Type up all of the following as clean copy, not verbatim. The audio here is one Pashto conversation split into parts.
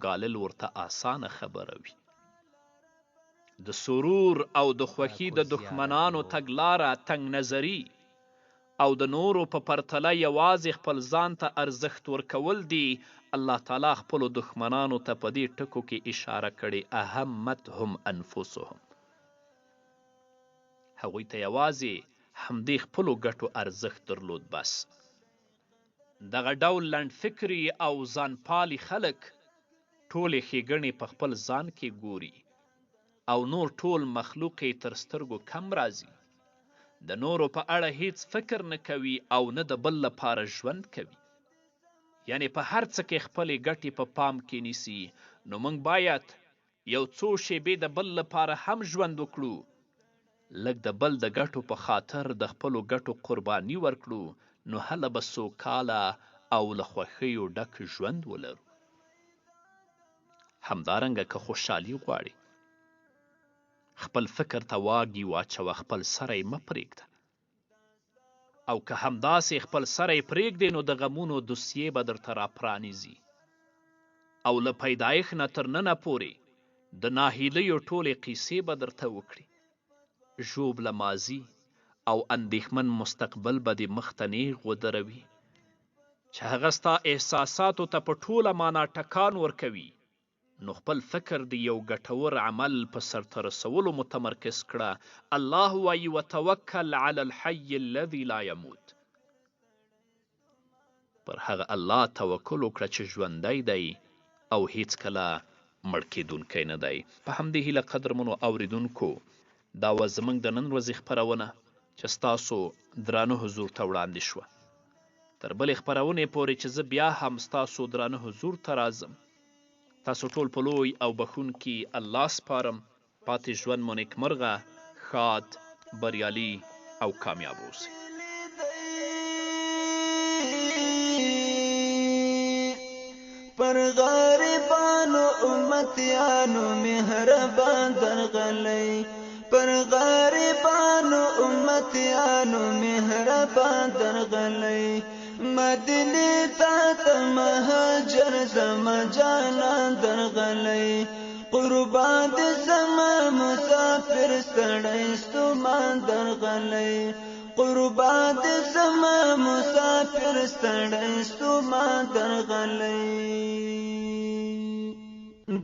ګالل ورته اسانه خبره وي. د سرور او د خوښي د دښمنانو تګلاره تنګ نظري او د نورو په پرتله یوازې خپل ځان ته ارزښت ورکول دي. الله تعالی خپلو دښمنانو ته په دې ټکو کې اشاره کړې اهمتهم انفسهم. هغوی ته یوازې همدې خپلو ګټو ارزښت درلود بس. دغه ډول لنډ فکري او ځانپالي خلک ټولې ښېګڼې په خپل ځان کې ګوري او نور ټول مخلوق یې تر سترګو کم راځي. د نورو په اړه هیڅ فکر نه کوي او نه د بل لپاره ژوند کوي. یعنی په هر څه کې خپلې ګټې په پام کې نیسي. نو موږ باید یو څو شیبې د بل لپاره هم ژوند وکړو، لږ د بل د ګټو په خاطر د خپلو ګټو قرباني ورکړو، نو هله به سوکاله او له خوښیو ډک ژوند ولرو. همدارنګه که خوشحالي غواړي خپل فکر ته واګي واچوه، خپل سری مه پرېږده. او که همداسې خپل سری پرېږدې نو د غمونو دوسیې به درته راپرانیزي او له پیدایښت نه تر ننه پورې د ناهیلیو ټولې قیسې به درته وکړي. ژوبله ماضي او اندېښمن مستقبل به دې مخ ته نیغ ودروي چې هغه ستا احساساتو ته په ټوله معنا ټکان ورکوي. نو خپل فکر د یو ګټور عمل په سرته رسولو متمرکز کړه. الله وایي وتوکل علی الحی الذي لا يموت. پر هغه الله توکل وکړه چې ژوندی دی او هیڅکله مړ کیدونکی نه دی. په همدې هیله قدرمنو اوریدونکو، دا وه زموږ د نن ورځې خپرونه چې ستاسو درانه حضور ته وړاندې شوه. تر بلې خپرونې پورې چې زه بیا هم ستاسو درانه حضور ته راځم، تاسو ټول په لوی او بخښونکي الله سپارم. پاتې ژوند مو نیکمرغه، ښاد، بریالي او کامیاب اوسئ. پر غریبانو امتیانو مهربان درغلی، پر غریبانو امتیانو مهربان درغلی. مدینه تا مهاجر زما جانان درغلی، قربان دې زما مسافر ستړی ستومان درغلی، قربان دې زما مسافر ستړی ستومان درغلی.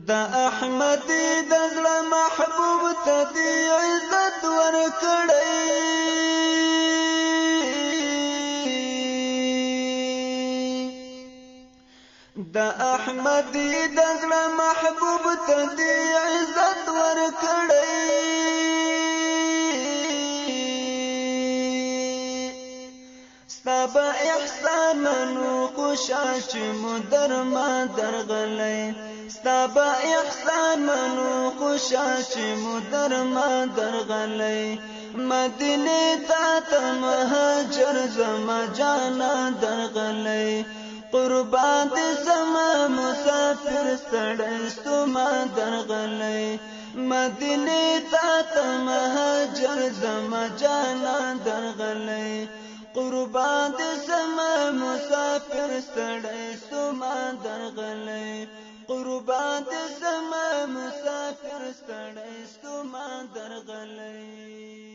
دا احمد د زړه محبوب ته دې عزت ورکړی، د احمد د زړه محبوب ته دې عزت ورکړی. ستا به احسان منو خوشحال چې مو درما درغلی، ستا به احسان منو خوشحال چې مو درما درغلی. مدینه ته مهاجر زما جانان درغلی، قربان دې زما مسافر ستړی ستومان درغلی. مدینه ته مهاجر زما جانان درغلی، قربان دې زما مسافر ستړی ستومان درغلی، قربان دې زما مسافر ستړی ستومان درغلی.